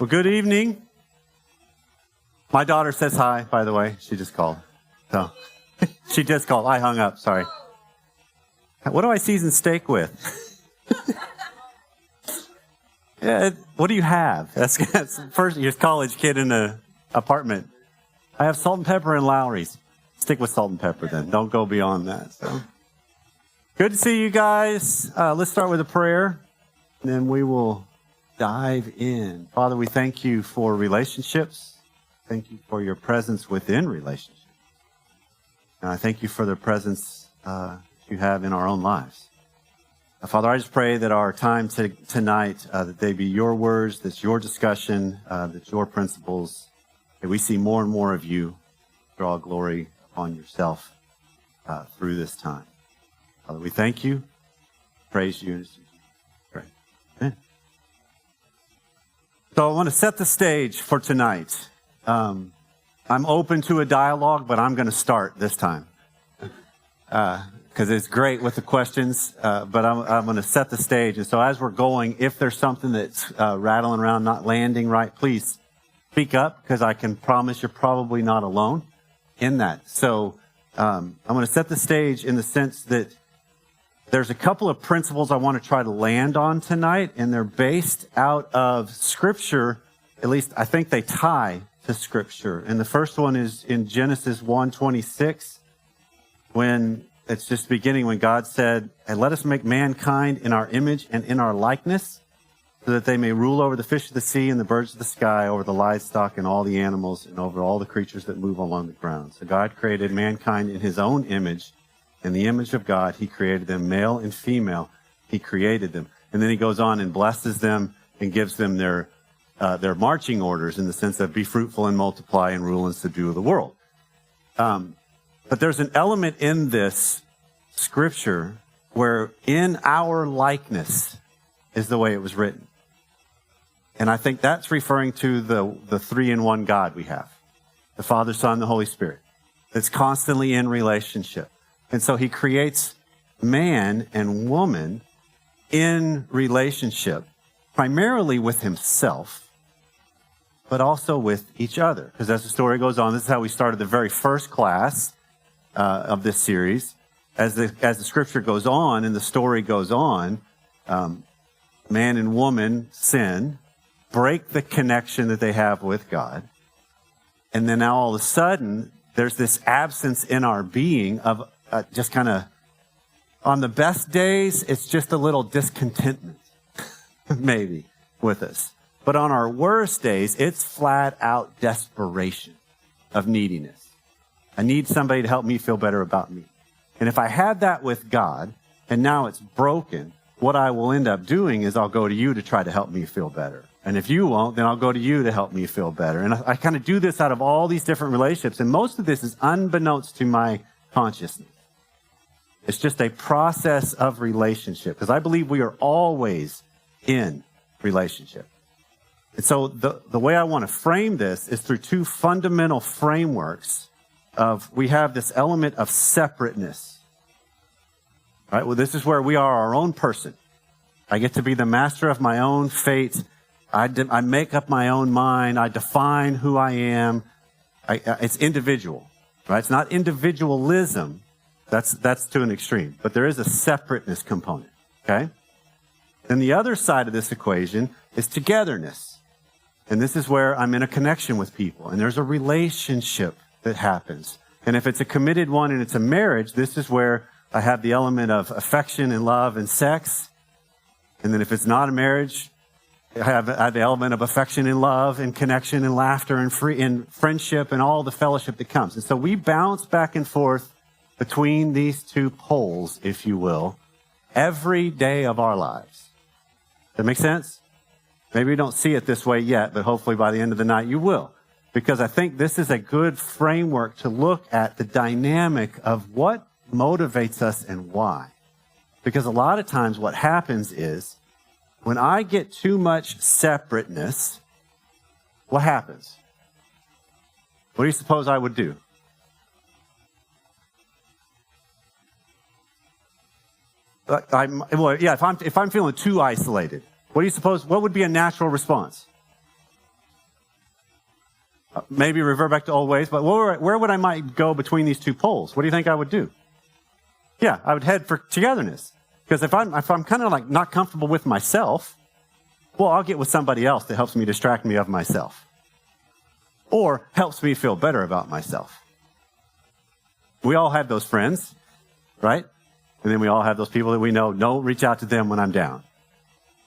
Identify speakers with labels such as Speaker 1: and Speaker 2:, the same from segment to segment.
Speaker 1: Well, good evening. My daughter says hi, by the way. She just called. So she just called. I hung up. Sorry. What do I season steak with? Yeah, what do you have? That's first year college kid in an apartment. I have salt and pepper and Lowry's. Stick with salt and pepper then. Don't go beyond that. So good to see you guys. Let's start with a prayer, and then we will dive in. Father, we thank you for relationships. Thank you for your presence within relationships. And I thank you for the presence you have in our own lives. Father, I just pray that our time tonight, that they be your words, that's your discussion, that's your principles, that we see more and more of you draw glory upon yourself through this time. Father, we thank you, praise you, and pray. Amen. So I want to set the stage for tonight. I'm open to a dialogue, but I'm going to start this time. Because it's great with the questions, but I'm going to set the stage. And so as we're going, if there's something that's rattling around, not landing right, please speak up, because I can promise you're probably not alone in that. So I'm going to set the stage in the sense that there's a couple of principles I want to try to land on tonight, and they're based out of Scripture. At least I think they tie to Scripture. And the first one is in Genesis 1:26, when it's just beginning, when God said, "And let us make mankind in our image and in our likeness, so that they may rule over the fish of the sea and the birds of the sky, over the livestock and all the animals, and over all the creatures that move along the ground." So God created mankind in his own image. In the image of God, he created them, male and female. He created them. And then he goes on and blesses them and gives them their marching orders, in the sense of be fruitful and multiply and rule and subdue the world. But there's an element in this Scripture where in our likeness is the way it was written. And I think that's referring to the three-in-one God we have, the Father, Son, the Holy Spirit, that's constantly in relationship. And so he creates man and woman in relationship, primarily with himself, but also with each other. Because as the story goes on, this is how we started the very first class of this series. As the Scripture goes on and the story goes on, man and woman sin, break the connection that they have with God. And then now all of a sudden, there's this absence in our being of just kind of, on the best days, it's just a little discontentment, maybe, with us. But on our worst days, it's flat out desperation of neediness. I need somebody to help me feel better about me. And if I had that with God, and now it's broken, what I will end up doing is I'll go to you to try to help me feel better. And if you won't, then I'll go to you to help me feel better. And I kind of do this out of all these different relationships. And most of this is unbeknownst to my consciousness. It's just a process of relationship, because I believe we are always in relationship. And so the way I want to frame this is through two fundamental frameworks of, we have this element of separateness. All right, well, this is where we are our own person. I get to be the master of my own fate. I make up my own mind. I define who I am. It's individual, right? It's not individualism. That's to an extreme. But there is a separateness component, okay? Then the other side of this equation is togetherness. And this is where I'm in a connection with people, and there's a relationship that happens. And if it's a committed one and it's a marriage, this is where I have the element of affection and love and sex. And then if it's not a marriage, I have the element of affection and love and connection and laughter and friendship and all the fellowship that comes. And so we bounce back and forth between these two poles, if you will, every day of our lives. That make sense? Maybe you don't see it this way yet, but hopefully by the end of the night you will. Because I think this is a good framework to look at the dynamic of what motivates us and why. Because a lot of times what happens is, when I get too much separateness, what happens? What do you suppose I would do? If I'm feeling too isolated, what do you suppose, what would be a natural response? maybe revert back to old ways, but where would I might go between these two poles? What do you think I would do? Yeah, I would head for togetherness. Because if I'm kind of like not comfortable with myself, well, I'll get with somebody else that helps me distract me of myself. Or helps me feel better about myself. We all have those friends, right? And then we all have those people that we know, don't reach out to them when I'm down.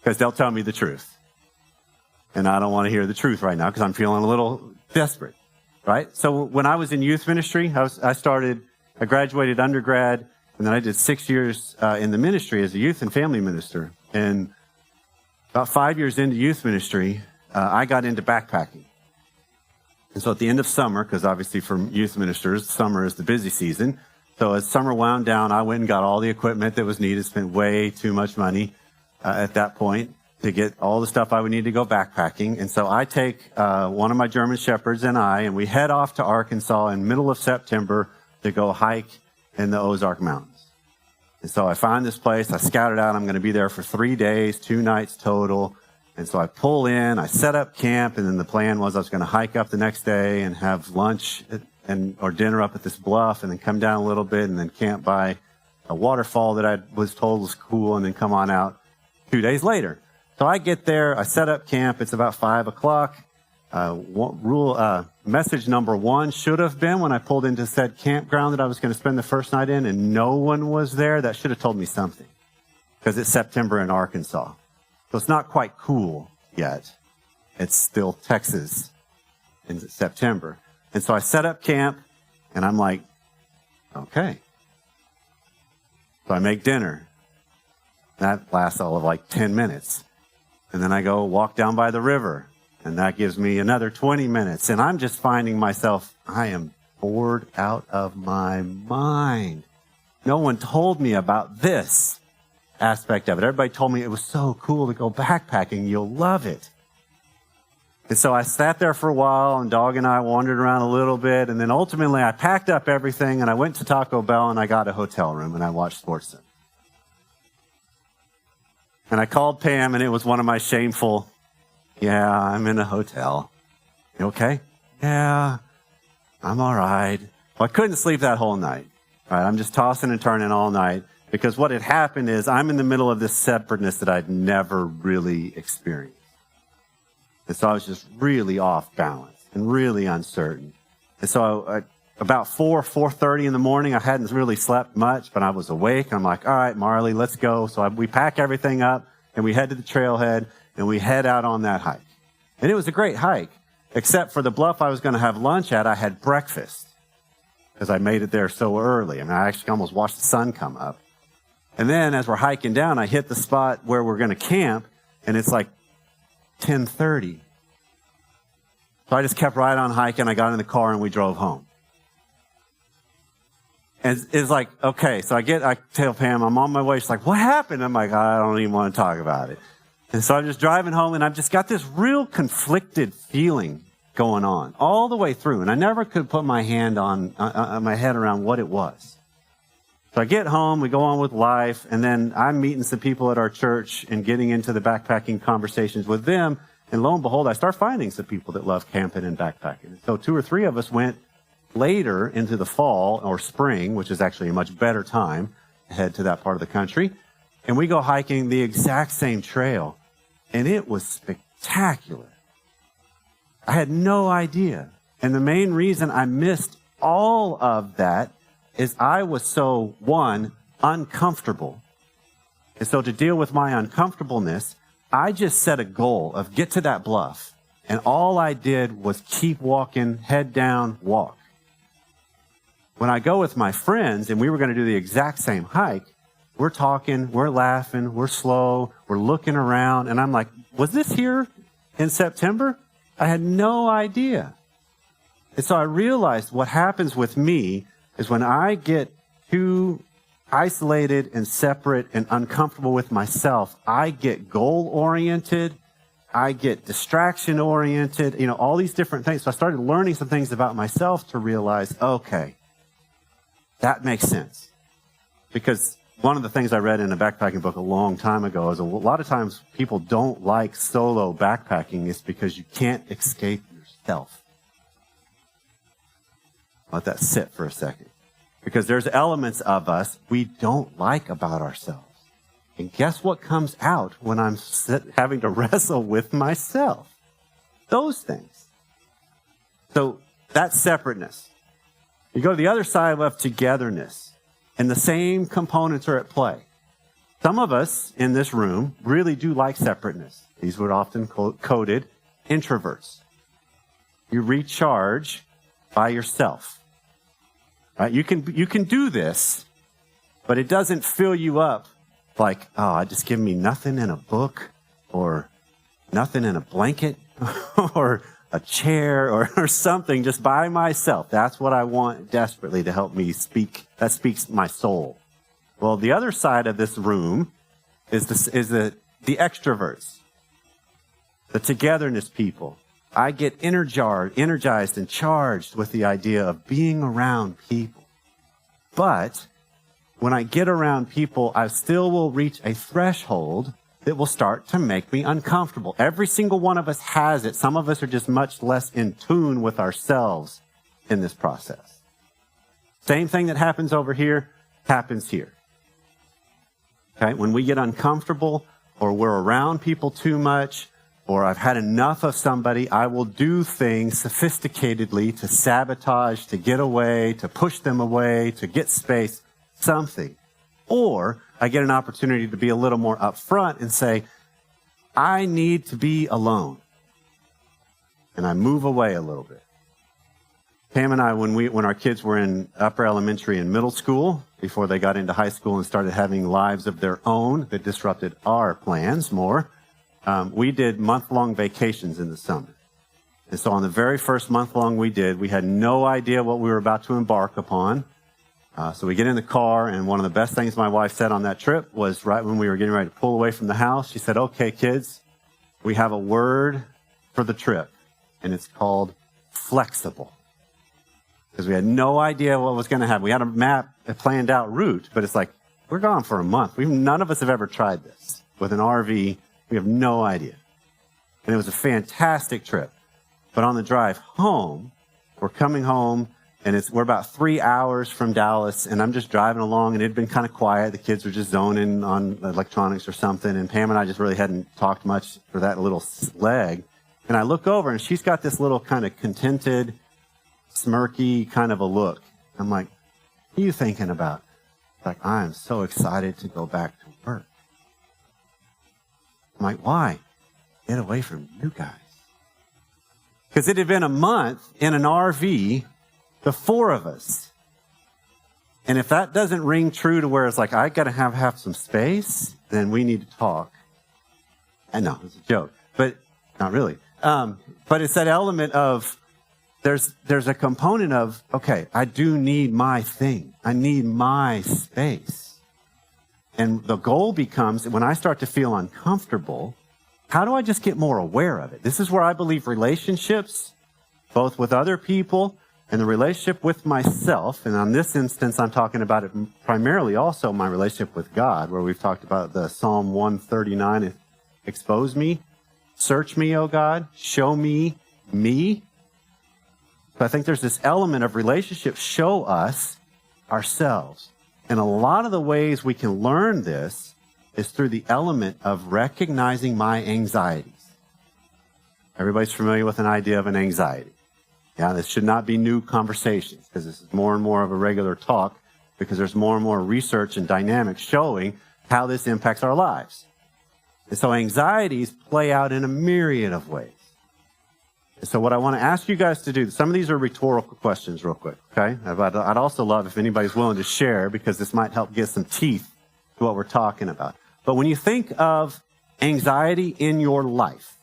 Speaker 1: Because they'll tell me the truth. And I don't want to hear the truth right now because I'm feeling a little desperate, right? So when I was in youth ministry, I graduated undergrad, and then I did 6 years in the ministry as a youth and family minister. And about 5 years into youth ministry, I got into backpacking. And so at the end of summer, because obviously for youth ministers, summer is the busy season. So as summer wound down, I went and got all the equipment that was needed, spent way too much money at that point to get all the stuff I would need to go backpacking. And so I take one of my German Shepherds and we head off to Arkansas in middle of September to go hike in the Ozark Mountains. And so I find this place, I scout it out, I'm going to be there for 3 days, 2 nights total. And so I pull in, I set up camp, and then the plan was I was going to hike up the next day and have lunch or dinner up at this bluff, and then come down a little bit and then camp by a waterfall that I was told was cool, and then come on out 2 days later. So I get there, I set up camp, it's about 5 o'clock. Message number 1 should have been when I pulled into said campground that I was going to spend the first night in, and no one was there. That should have told me something, because it's September in Arkansas. So it's not quite cool yet. It's still Texas in September. And so I set up camp, and I'm like, okay. So I make dinner. That lasts all of like 10 minutes. And then I go walk down by the river, and that gives me another 20 minutes. And I'm just finding myself, I am bored out of my mind. No one told me about this aspect of it. Everybody told me it was so cool to go backpacking. You'll love it. And so I sat there for a while, and Dog and I wandered around a little bit. And then ultimately I packed up everything, and I went to Taco Bell, and I got a hotel room, and I watched SportsCenter. And I called Pam, and it was one of my shameful, yeah, I'm in a hotel. You okay? Yeah, I'm all right. Well, I couldn't sleep that whole night. All right, I'm just tossing and turning all night. Because what had happened is I'm in the middle of this separateness that I'd never really experienced. And so I was just really off balance and really uncertain. And so about 4:30 in the morning, I hadn't really slept much, but I was awake. I'm like, all right, Marley, let's go. So we pack everything up, and we head to the trailhead, and we head out on that hike. And it was a great hike, except for the bluff I was going to have lunch at, I had breakfast because I made it there so early. I mean, I actually almost watched the sun come up. And then as we're hiking down, I hit the spot where we're going to camp, and it's like 10:30. So I just kept right on hiking. I got in the car, and we drove home. And it's like, okay, so I tell Pam, I'm on my way. She's like, what happened? I'm like, I don't even want to talk about it. And so I'm just driving home, and I've just got this real conflicted feeling going on all the way through. And I never could put my hand on my head around what it was. So I get home, we go on with life, and then I'm meeting some people at our church and getting into the backpacking conversations with them. And lo and behold, I start finding some people that love camping and backpacking. So 2 or 3 of us went later into the fall or spring, which is actually a much better time to head to that part of the country. And we go hiking the exact same trail. And it was spectacular. I had no idea. And the main reason I missed all of that is I was so, one, uncomfortable. And so to deal with my uncomfortableness, I just set a goal of get to that bluff. And all I did was keep walking, head down, walk. When I go with my friends, and we were going to do the exact same hike, we're talking, we're laughing, we're slow, we're looking around. And I'm like, was this here in September? I had no idea. And so I realized what happens with me is when I get too isolated and separate and uncomfortable with myself, I get goal-oriented, I get distraction-oriented, all these different things. So I started learning some things about myself to realize, okay, that makes sense. Because one of the things I read in a backpacking book a long time ago is a lot of times people don't like solo backpacking is because you can't escape yourself. Let that sit for a second. Because there's elements of us we don't like about ourselves. And guess what comes out when I'm having to wrestle with myself? Those things. So that's separateness. You go to the other side of togetherness, and the same components are at play. Some of us in this room really do like separateness. These were often coded introverts. You recharge by yourself. Right? You can do this, but it doesn't fill you up like, oh, just give me nothing in a book or nothing in a blanket or a chair or something just by myself. That's what I want desperately to help me speak. That speaks my soul. Well, the other side of this room is the extroverts, the togetherness people. I get energized and charged with the idea of being around people. But when I get around people, I still will reach a threshold that will start to make me uncomfortable. Every single one of us has it. Some of us are just much less in tune with ourselves in this process. Same thing that happens over here happens here. Okay? When we get uncomfortable or we're around people too much, or I've had enough of somebody, I will do things sophisticatedly to sabotage, to get away, to push them away, to get space, something. Or I get an opportunity to be a little more upfront and say, I need to be alone. And I move away a little bit. Pam and I, when our kids were in upper elementary and middle school, before they got into high school and started having lives of their own that disrupted our plans more, we did month-long vacations in the summer. And so on the very first month-long we had no idea what we were about to embark upon. So we get in the car, and one of the best things my wife said on that trip was right when we were getting ready to pull away from the house, she said, okay, kids, we have a word for the trip, and it's called flexible. Because we had no idea what was going to happen. We had a planned out route, but it's like, we're gone for a month. None of us have ever tried this with an RV. We have no idea. And it was a fantastic trip. But on the drive home, we're coming home, and we're about 3 hours from Dallas, and I'm just driving along, and it had been kind of quiet. The kids were just zoning on electronics or something, and Pam and I just really hadn't talked much for that little leg. And I look over, and she's got this little kind of contented, smirky kind of a look. I'm like, what are you thinking about? Like, I am so excited to go back to work. I'm like, why? Get away from you guys. Because it had been a month in an RV, the four of us. And if that doesn't ring true to where it's like, I got to have some space, then we need to talk. I know, it's a joke, but not really. But it's that element of, there's a component of, okay, I do need my thing. I need my space. And the goal becomes, when I start to feel uncomfortable, how do I just get more aware of it? This is where I believe relationships, both with other people and the relationship with myself, and on this instance, I'm talking about it primarily also my relationship with God, where we've talked about the Psalm 139, expose me, search me, O God, show me me. So I think there's this element of relationship, show us ourselves. And a lot of the ways we can learn this is through the element of recognizing my anxieties. Everybody's familiar with an idea of an anxiety. Yeah, this should not be new conversations, because this is more and more of a regular talk, because there's more and more research and dynamics showing how this impacts our lives. And so anxieties play out in a myriad of ways. And so what I want to ask you guys to do, some of these are rhetorical questions real quick, okay? I'd also love if anybody's willing to share, because this might help get some teeth to what we're talking about. But when you think of anxiety in your life,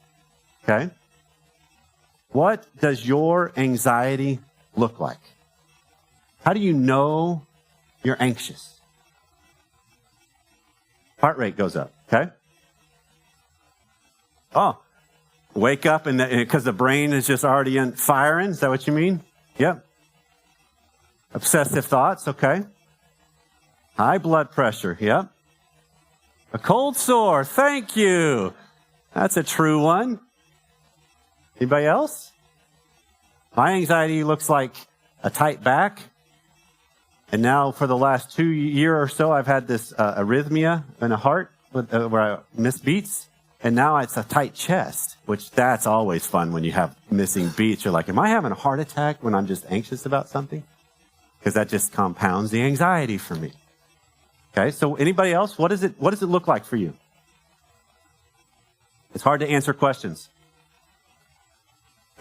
Speaker 1: okay, what does your anxiety look like? How do you know you're anxious? Heart rate goes up, okay? Oh, wake up and because the brain is just already firing. Is that what you mean? Yep. Obsessive thoughts, okay. High blood pressure, yep. A cold sore, thank you. That's a true one. Anybody else? My anxiety looks like a tight back. And now for the last 2 years or so, I've had this arrhythmia in the heart where I miss beats. And now it's a tight chest, which that's always fun when you have missing beats. You're like, am I having a heart attack when I'm just anxious about something? Because that just compounds the anxiety for me. Okay, so anybody else? What does it look like for you? It's hard to answer questions.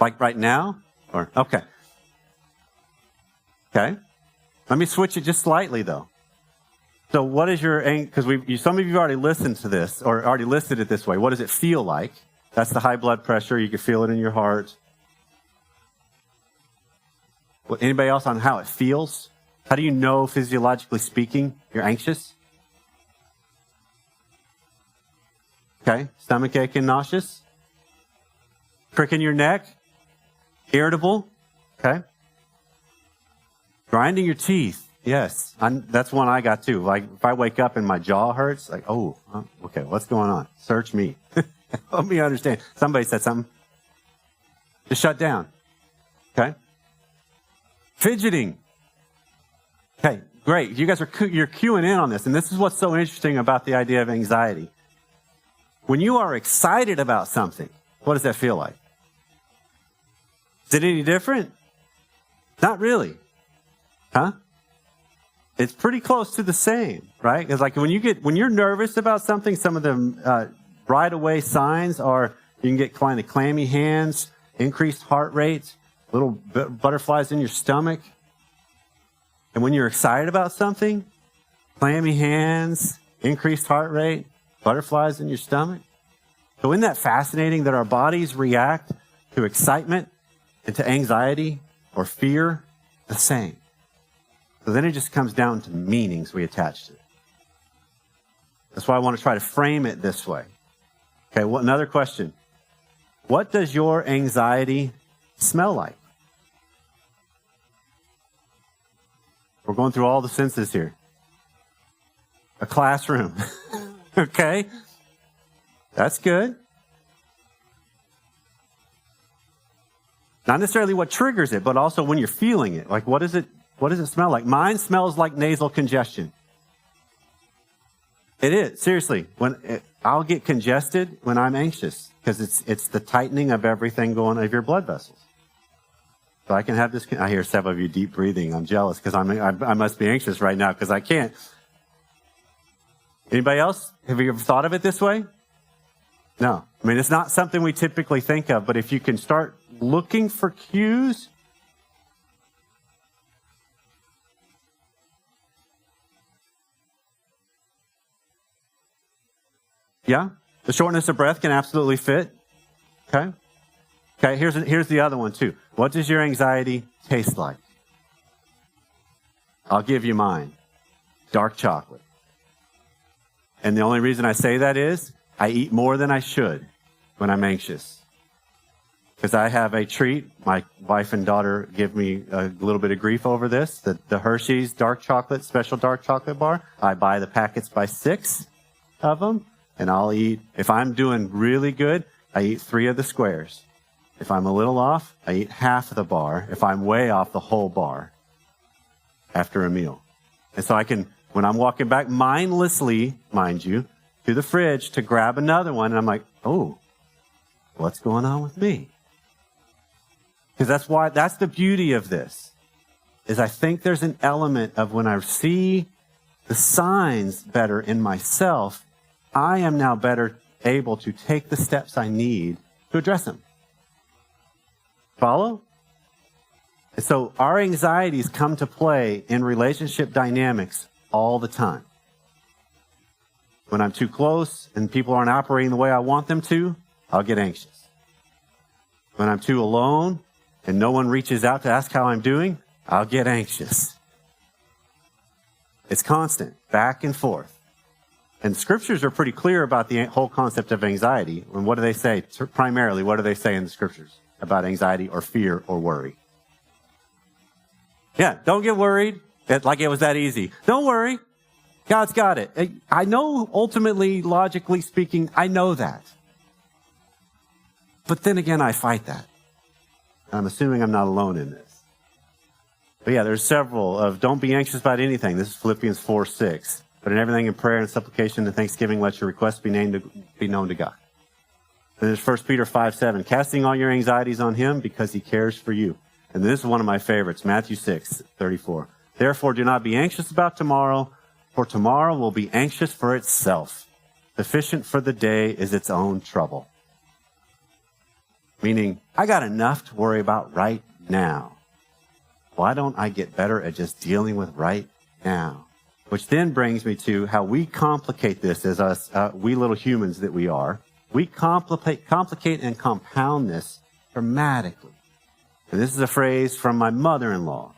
Speaker 1: Like right now? Or okay. Okay. Let me switch it just slightly, though. So what is your, because some of you have already listened to this, or already listed it this way. What does it feel like? That's the high blood pressure. You can feel it in your heart. Anybody else on how it feels? How do you know, physiologically speaking, you're anxious? Okay. Stomach ache and nauseous? Crick in your neck? Irritable? Okay. Grinding your teeth. Yes. That's one I got too. Like if I wake up and my jaw hurts, like, oh, okay, what's going on? Search me. Help me understand. Somebody said something. Just shut down. Okay. Fidgeting. Okay, great. You guys you're cueing in on this. And this is what's so interesting about the idea of anxiety. When you are excited about something, what does that feel like? Is it any different? Not really. Huh? It's pretty close to the same, right? It's like when you're nervous about something, some of the right away signs are you can get kind of clammy hands, increased heart rate, little butterflies in your stomach. And when you're excited about something, clammy hands, increased heart rate, butterflies in your stomach. So isn't that fascinating that our bodies react to excitement and to anxiety or fear the same? So then it just comes down to meanings we attach to it. That's why I want to try to frame it this way. Okay, another question. What does your anxiety smell like? We're going through all the senses here. A classroom. Okay? That's good. Not necessarily what triggers it, but also when you're feeling it. Like, what does it smell like? Mine smells like nasal congestion. It is, seriously. I'll get congested when I'm anxious because it's the tightening of everything going of your blood vessels. So I can have this. I hear several of you deep breathing. I'm jealous because I must be anxious right now because I can't. Anybody else? Have you ever thought of it this way? No. I mean, it's not something we typically think of, but if you can start looking for cues. Yeah? The shortness of breath can absolutely fit. Okay? Okay, here's the other one too. What does your anxiety taste like? I'll give you mine. Dark chocolate. And the only reason I say that is I eat more than I should when I'm anxious. Because I have a treat. My wife and daughter give me a little bit of grief over this. The Hershey's dark chocolate, special dark chocolate bar. I buy the packets by 6 of them. And I'll eat, if I'm doing really good, I eat 3 of the squares. If I'm a little off, I eat half of the bar. If I'm way off, the whole bar after a meal. And so I can, when I'm walking back mindlessly, mind you, to the fridge to grab another one, and I'm like, oh, what's going on with me? Because that's the beauty of this, is I think there's an element of when I see the signs better in myself, I am now better able to take the steps I need to address them. Follow? And so our anxieties come to play in relationship dynamics all the time. When I'm too close and people aren't operating the way I want them to, I'll get anxious. When I'm too alone and no one reaches out to ask how I'm doing, I'll get anxious. It's constant, back and forth. And the scriptures are pretty clear about the whole concept of anxiety. And what do they say? Primarily, what do they say in the scriptures about anxiety or fear or worry? Yeah, don't get worried. Like it was that easy. Don't worry. God's got it. I know, ultimately, logically speaking, I know that. But then again, I fight that. I'm assuming I'm not alone in this. But yeah, there's several of don't be anxious about anything. This is Philippians 4:6. But in everything in prayer and supplication and thanksgiving, let your requests be known to God. And there's 1 Peter 5:7, casting all your anxieties on him because he cares for you. And this is one of my favorites, Matthew 6:34. Therefore, do not be anxious about tomorrow, for tomorrow will be anxious for itself. Sufficient for the day is its own trouble. Meaning, I got enough to worry about right now. Why don't I get better at just dealing with right now? Which then brings me to how we complicate this as us, we little humans that we are. We complicate and compound this dramatically. And this is a phrase from my mother-in-law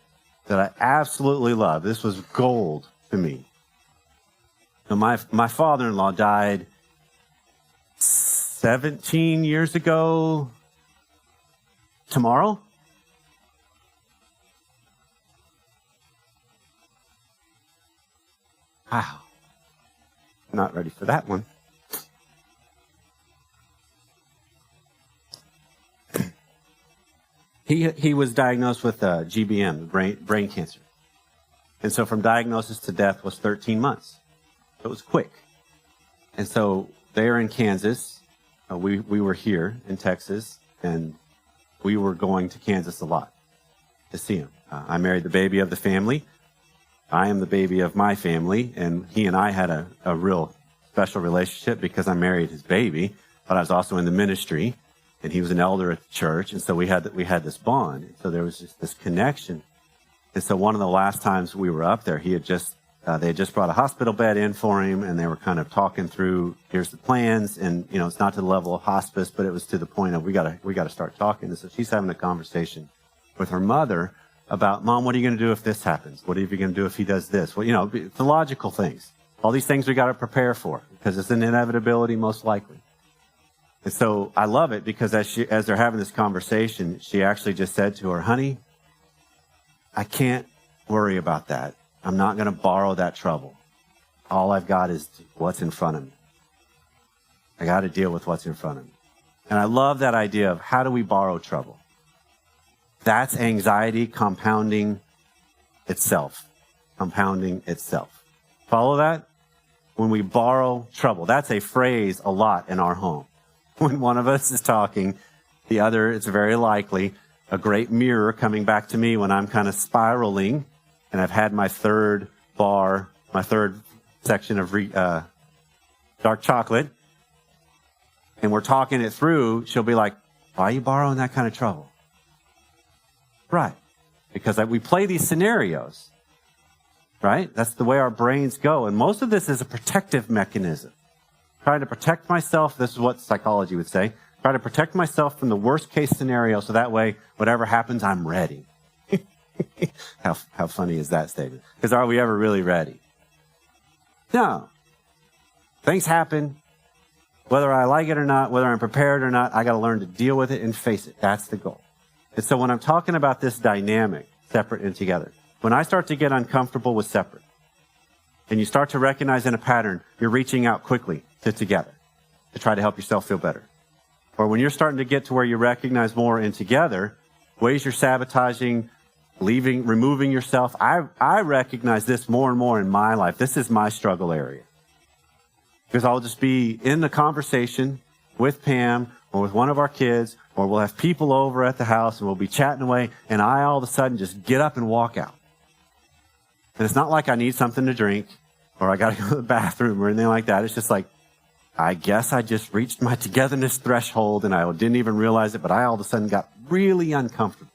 Speaker 1: that I absolutely love. This was gold to me. So my father-in-law died 17 years ago tomorrow. Wow. Not ready for that one. He was diagnosed with GBM, brain cancer. And so from diagnosis to death was 13 months. It was quick. And so they are in Kansas. We were here in Texas, and we were going to Kansas a lot to see him. I married the baby of the family. I am the baby of my family, and he and I had a real special relationship because I married his baby, but I was also in the ministry. And he was an elder at the church, and so we had this bond. And so there was just this connection. And so one of the last times we were up there, they had just brought a hospital bed in for him, and they were kind of talking through, here's the plans, and it's not to the level of hospice, but it was to the point of we got to start talking. And so she's having a conversation with her mother about, Mom, what are you going to do if this happens? What are you going to do if he does this? Well, the logical things. All these things we got to prepare for because it's an inevitability most likely. And so I love it because as they're having this conversation, she actually just said to her, honey, I can't worry about that. I'm not going to borrow that trouble. All I've got is what's in front of me. I got to deal with what's in front of me. And I love that idea of how do we borrow trouble? That's anxiety compounding itself. Follow that? When we borrow trouble, that's a phrase a lot in our home. When one of us is talking, the other, it's very likely a great mirror coming back to me when I'm kind of spiraling and I've had my third section of dark chocolate, and we're talking it through. She'll be like, why are you borrowing that kind of trouble? Right. Because we play these scenarios, right? That's the way our brains go. And most of this is a protective mechanism. Trying to protect myself, this is what psychology would say, try to protect myself from the worst case scenario so that way, whatever happens, I'm ready. How funny is that statement? Because are we ever really ready? No. Things happen. Whether I like it or not, whether I'm prepared or not, I got to learn to deal with it and face it. That's the goal. And so when I'm talking about this dynamic, separate and together, when I start to get uncomfortable with separate, and you start to recognize in a pattern, you're reaching out quickly to together to try to help yourself feel better. Or when you're starting to get to where you recognize more in together, ways you're sabotaging, removing yourself. I recognize this more and more in my life. This is my struggle area. Because I'll just be in the conversation with Pam or with one of our kids, or we'll have people over at the house and we'll be chatting away, and I all of a sudden just get up and walk out. And it's not like I need something to drink or I got to go to the bathroom or anything like that. It's just like, I guess I just reached my togetherness threshold and I didn't even realize it, but I all of a sudden got really uncomfortable.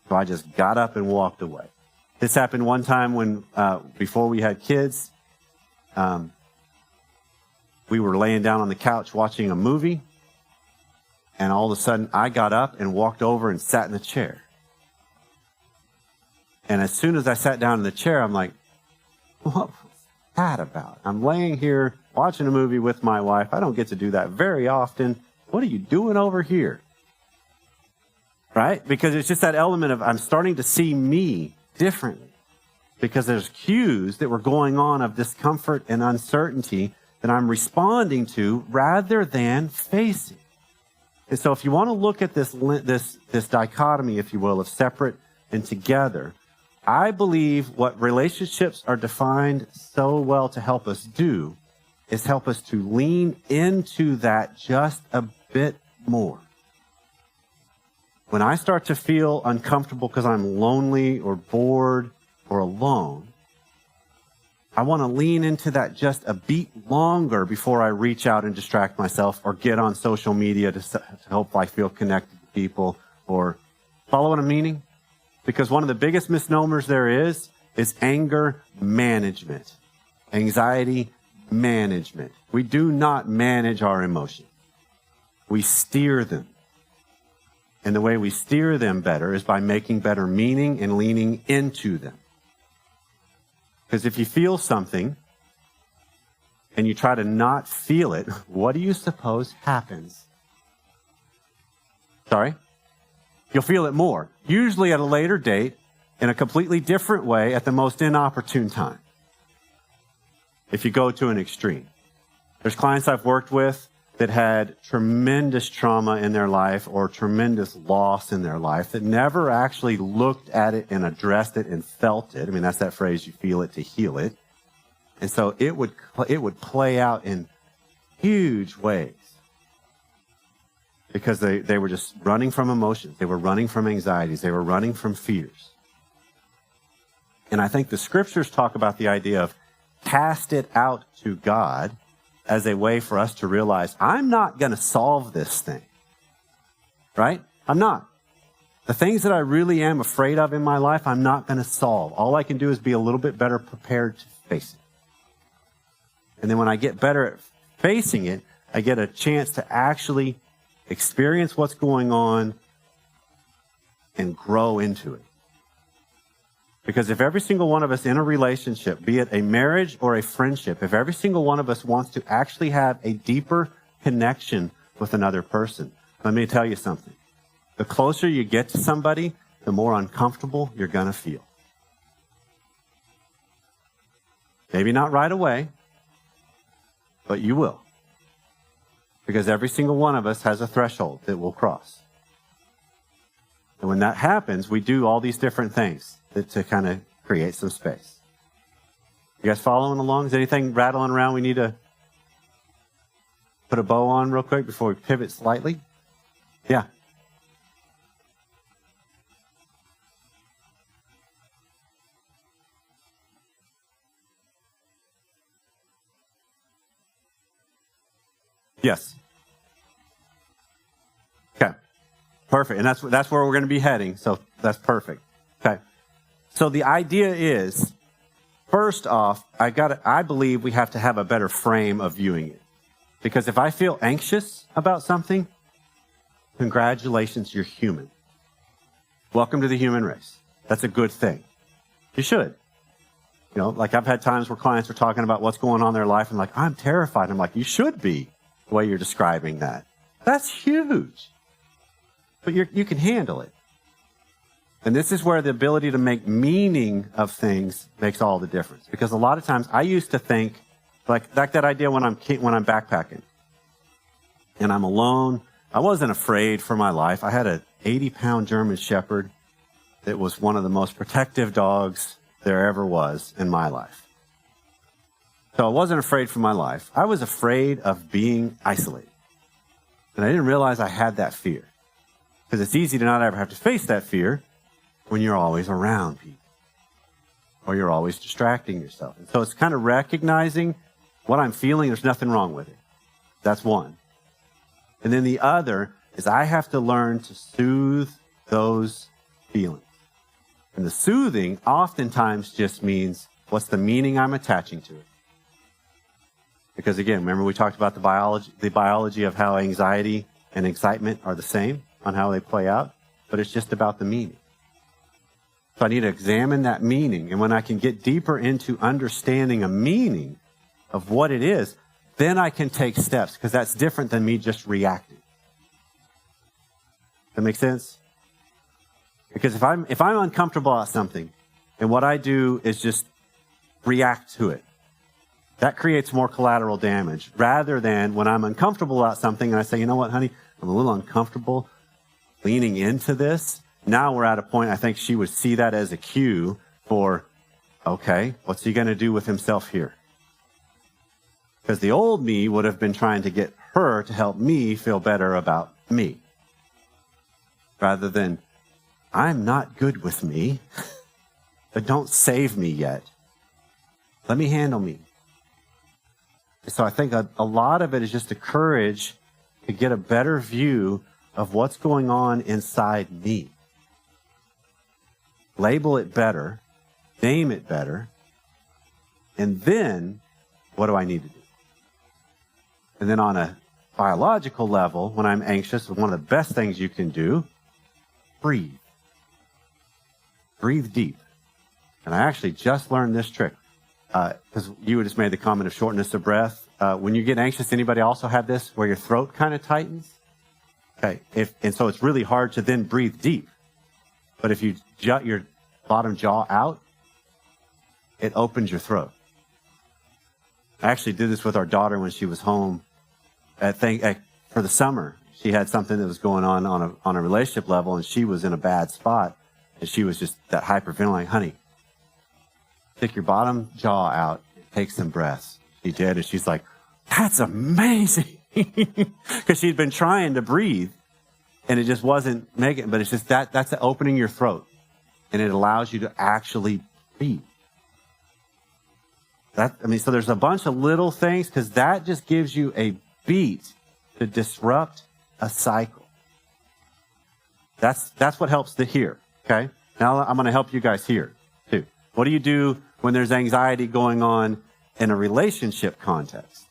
Speaker 1: So I just got up and walked away. This happened one time when, before we had kids, we were laying down on the couch watching a movie, and all of a sudden I got up and walked over and sat in the chair. And as soon as I sat down in the chair, I'm like, what was that about? I'm laying here watching a movie with my wife. I don't get to do that very often. What are you doing over here? Right? Because it's just that element of I'm starting to see me differently. Because there's cues that were going on of discomfort and uncertainty that I'm responding to rather than facing. And so if you want to look at this dichotomy, if you will, of separate and together, I believe what relationships are defined so well to help us do is help us to lean into that just a bit more. When I start to feel uncomfortable because I'm lonely or bored or alone, I want to lean into that just a beat longer before I reach out and distract myself or get on social media to help I feel connected to people or follow what I'm meaning. Because one of the biggest misnomers there is anger management, anxiety management. We do not manage our emotions. We steer them. And the way we steer them better is by making better meaning and leaning into them. Because if you feel something and you try to not feel it, what do you suppose happens? Sorry? You'll feel it more, usually at a later date, in a completely different way at the most inopportune time. If you go to an extreme. There's clients I've worked with that had tremendous trauma in their life or tremendous loss in their life that never actually looked at it and addressed it and felt it. I mean, that's that phrase, you feel it to heal it. And so it would play out in huge ways because they were just running from emotions. They were running from anxieties. They were running from fears. And I think the scriptures talk about the idea of cast it out to God as a way for us to realize, I'm not going to solve this thing, right? I'm not. The things that I really am afraid of in my life, I'm not going to solve. All I can do is be a little bit better prepared to face it. And then when I get better at facing it, I get a chance to actually experience what's going on and grow into it. Because if every single one of us in a relationship, be it a marriage or a friendship, if every single one of us wants to actually have a deeper connection with another person, let me tell you something. The closer you get to somebody, the more uncomfortable you're going to feel. Maybe not right away, but you will. Because every single one of us has a threshold that we'll cross. And when that happens, we do all these different things to kind of create some space. You guys following along? Is anything rattling around we need to put a bow on real quick before we pivot slightly? Yeah. Yes. Okay. Perfect. And that's where we're going to be heading. So that's perfect. Okay. So the idea is, first off, I believe we have to have a better frame of viewing it. Because if I feel anxious about something, congratulations, you're human. Welcome to the human race. That's a good thing. You should. You know, like I've had times where clients are talking about what's going on in their life and like, I'm terrified. I'm like, you should be, the way you're describing that. That's huge. But you can handle it. And this is where the ability to make meaning of things makes all the difference. Because a lot of times I used to think, like that idea when I'm backpacking and I'm alone. I wasn't afraid for my life. I had an 80-pound German Shepherd that was one of the most protective dogs there ever was in my life. So I wasn't afraid for my life. I was afraid of being isolated. And I didn't realize I had that fear. Because it's easy to not ever have to face that fear when you're always around people or you're always distracting yourself. And so it's kind of recognizing what I'm feeling. There's nothing wrong with it. That's one. And then the other is I have to learn to soothe those feelings. And the soothing oftentimes just means what's the meaning I'm attaching to it. Because again, remember we talked about the biology of how anxiety and excitement are the same on how they play out, but it's just about the meaning. So I need to examine that meaning. And when I can get deeper into understanding a meaning of what it is, then I can take steps, because that's different than me just reacting. That make sense? Because if I'm uncomfortable about something and what I do is just react to it, that creates more collateral damage rather than when I'm uncomfortable about something and I say, you know what, honey, I'm a little uncomfortable leaning into this. Now we're at a point, I think she would see that as a cue for, okay, what's he going to do with himself here? Because the old me would have been trying to get her to help me feel better about me. Rather than, I'm not good with me, but don't save me yet. Let me handle me. So I think a lot of it is just the courage to get a better view of what's going on inside me. Label it better, name it better, and then what do I need to do? And then on a biological level, when I'm anxious, one of the best things you can do, breathe. Breathe deep. And I actually just learned this trick. Because you just made the comment of shortness of breath. When you get anxious, anybody also have this where your throat kind of tightens? Okay, and so it's really hard to then breathe deep. But if you jut your bottom jaw out, it opens your throat. I actually did this with our daughter when she was home. For the summer, she had something that was going on a relationship level, and she was in a bad spot, and she was just that hyperventilating. Honey, stick your bottom jaw out and take some breaths. She did, and she's like, that's amazing. Because she'd been trying to breathe, and it just wasn't making it. But it's just that's opening your throat, and it allows you to actually breathe. So there's a bunch of little things, because that just gives you a beat to disrupt a cycle. That's what helps to hear, okay? Now I'm going to help you guys hear, too. What do you do when there's anxiety going on in a relationship context?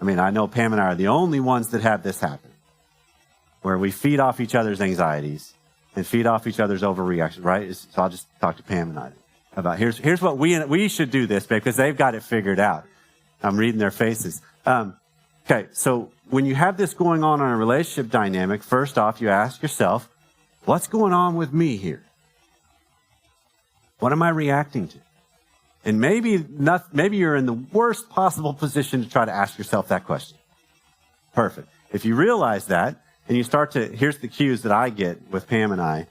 Speaker 1: I mean, I know Pam and I are the only ones that have this happen, where we feed off each other's anxieties and feed off each other's overreactions, right? So I'll just talk to Pam and I about here's what we should do this, babe, because they've got it figured out. I'm reading their faces. Okay, so when you have this going on in a relationship dynamic, first off, you ask yourself, what's going on with me here? What am I reacting to? And maybe you're in the worst possible position to try to ask yourself that question. Perfect. If you realize that, and you start to, here's the cues that I get with Pam and I,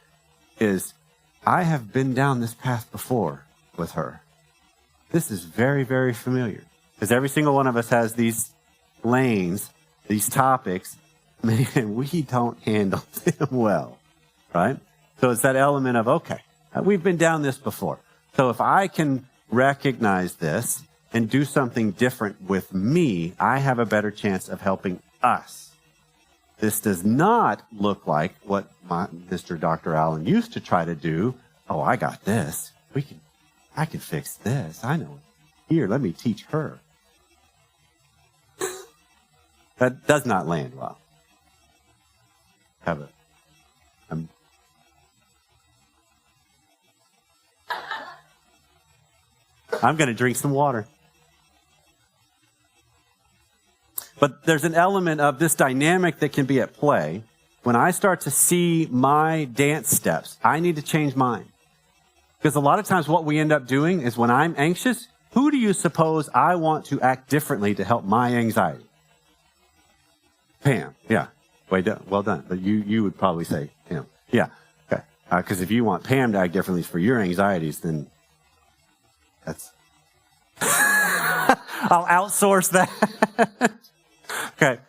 Speaker 1: is I have been down this path before with her. This is very, very familiar. Because every single one of us has these lanes, these topics, man, we don't handle them well, right? So it's that element of, okay, we've been down this before. So if I can recognize this and do something different with me, I have a better chance of helping us. This does not look like what Mr. Dr. Allen used to try to do. Oh, I got this. I can fix this. I know. Here, let me teach her. That does not land well. I'm going to drink some water. But there's an element of this dynamic that can be at play. When I start to see my dance steps, I need to change mine. Because a lot of times what we end up doing is when I'm anxious, who do you suppose I want to act differently to help my anxiety? Pam. Yeah. Well done. But you would probably say Pam. Yeah. Okay. Because if you want Pam to act differently for your anxieties, then that's... I'll outsource that. Okay.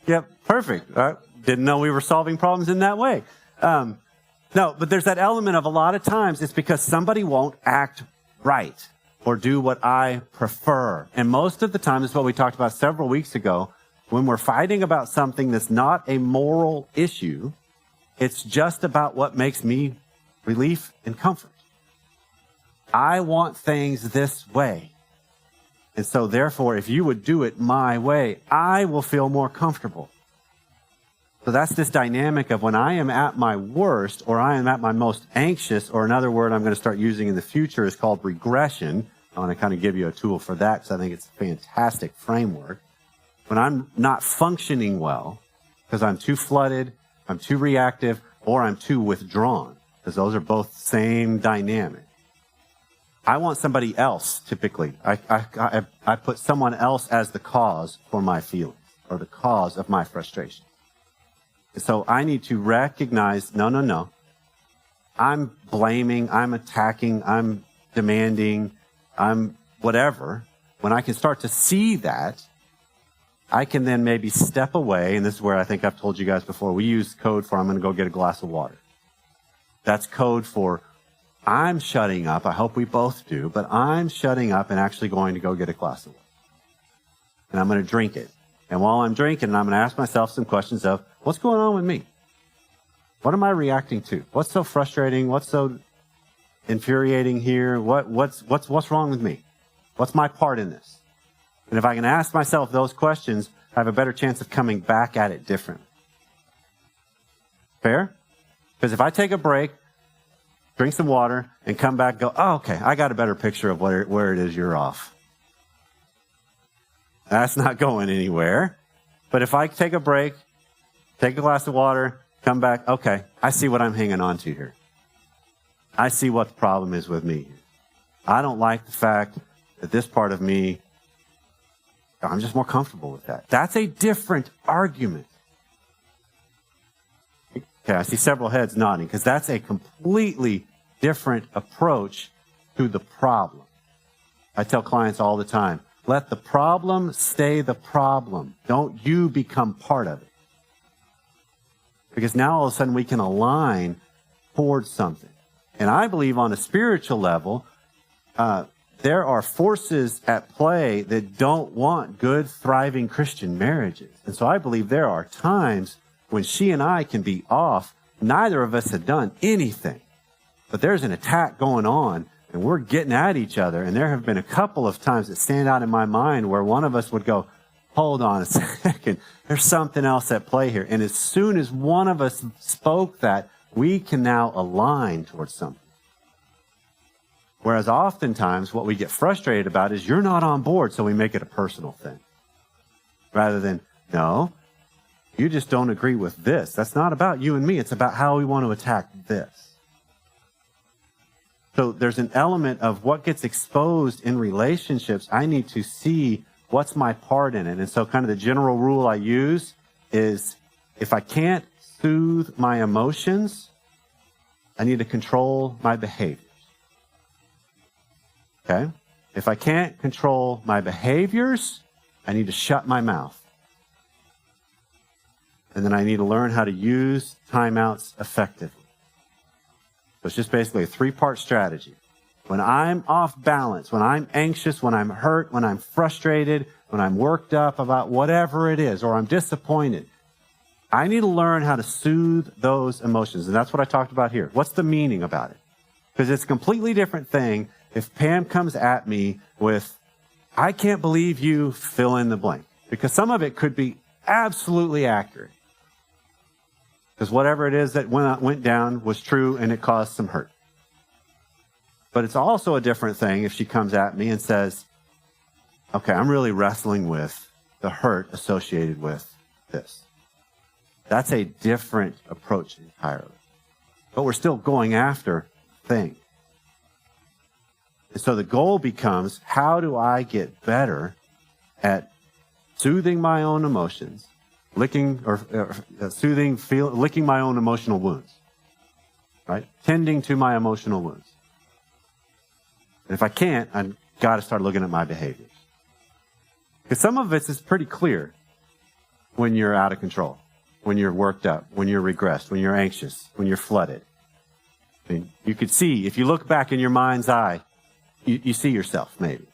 Speaker 1: Yep. Perfect. All right. Didn't know we were solving problems in that way. No, but there's that element of a lot of times it's because somebody won't act right or do what I prefer. And most of the time, this is what we talked about several weeks ago, when we're fighting about something that's not a moral issue, it's just about what makes me relief and comfort. I want things this way. And so therefore, if you would do it my way, I will feel more comfortable. So that's this dynamic of when I am at my worst or I am at my most anxious, or another word I'm going to start using in the future is called regression. I want to kind of give you a tool for that because I think it's a fantastic framework. When I'm not functioning well because I'm too flooded, I'm too reactive, or I'm too withdrawn, because those are both the same dynamic. I want somebody else, typically. I put someone else as the cause for my feelings or the cause of my frustration. So I need to recognize, no. I'm blaming, I'm attacking, I'm demanding, I'm whatever, when I can start to see that, I can then maybe step away, and this is where I think I've told you guys before, we use code for I'm going to go get a glass of water. That's code for I'm shutting up. I hope we both do, but I'm shutting up and actually going to go get a glass of water. And I'm going to drink it. And while I'm drinking, I'm going to ask myself some questions of, what's going on with me? What am I reacting to? What's so frustrating? What's so infuriating here? What's wrong with me? What's my part in this? And if I can ask myself those questions, I have a better chance of coming back at it differently. Fair? Because if I take a break, drink some water, and come back and go, oh, okay, I got a better picture of where it is you're off. That's not going anywhere. But if I take a break, take a glass of water, come back, okay, I see what I'm hanging on to here. I see what the problem is with me. I don't like the fact that this part of me, I'm just more comfortable with that. That's a different argument. Okay, I see several heads nodding because that's a completely different approach to the problem. I tell clients all the time, let the problem stay the problem. Don't you become part of it. Because now all of a sudden we can align towards something. And I believe on a spiritual level, there are forces at play that don't want good, thriving Christian marriages. And so I believe there are times when she and I can be off. Neither of us had done anything. But there's an attack going on, and we're getting at each other. And there have been a couple of times that stand out in my mind where one of us would go, hold on a second, there's something else at play here. And as soon as one of us spoke that, we can now align towards something. Whereas oftentimes what we get frustrated about is you're not on board, so we make it a personal thing. Rather than, no, you just don't agree with this. That's not about you and me. It's about how we want to attack this. So there's an element of what gets exposed in relationships. I need to see what's my part in it. And so kind of the general rule I use is if I can't soothe my emotions, I need to control my behaviors. Okay? If I can't control my behaviors, I need to shut my mouth. And then I need to learn how to use timeouts effectively. So it's just basically a 3-part strategy. When I'm off balance, when I'm anxious, when I'm hurt, when I'm frustrated, when I'm worked up about whatever it is, or I'm disappointed, I need to learn how to soothe those emotions. And that's what I talked about here. What's the meaning about it? Because it's a completely different thing if Pam comes at me with, I can't believe you fill in the blank. Because some of it could be absolutely accurate. Because whatever it is that went down was true and it caused some hurt. But it's also a different thing if she comes at me and says, okay, I'm really wrestling with the hurt associated with this. That's a different approach entirely. But we're still going after things. And so the goal becomes, how do I get better at soothing my own emotions, licking my own emotional wounds, right? Tending to my emotional wounds. And if I can't, I've got to start looking at my behaviors. Because some of it is pretty clear when you're out of control, when you're worked up, when you're regressed, when you're anxious, when you're flooded. I mean, you could see, if you look back in your mind's eye, you see yourself, maybe.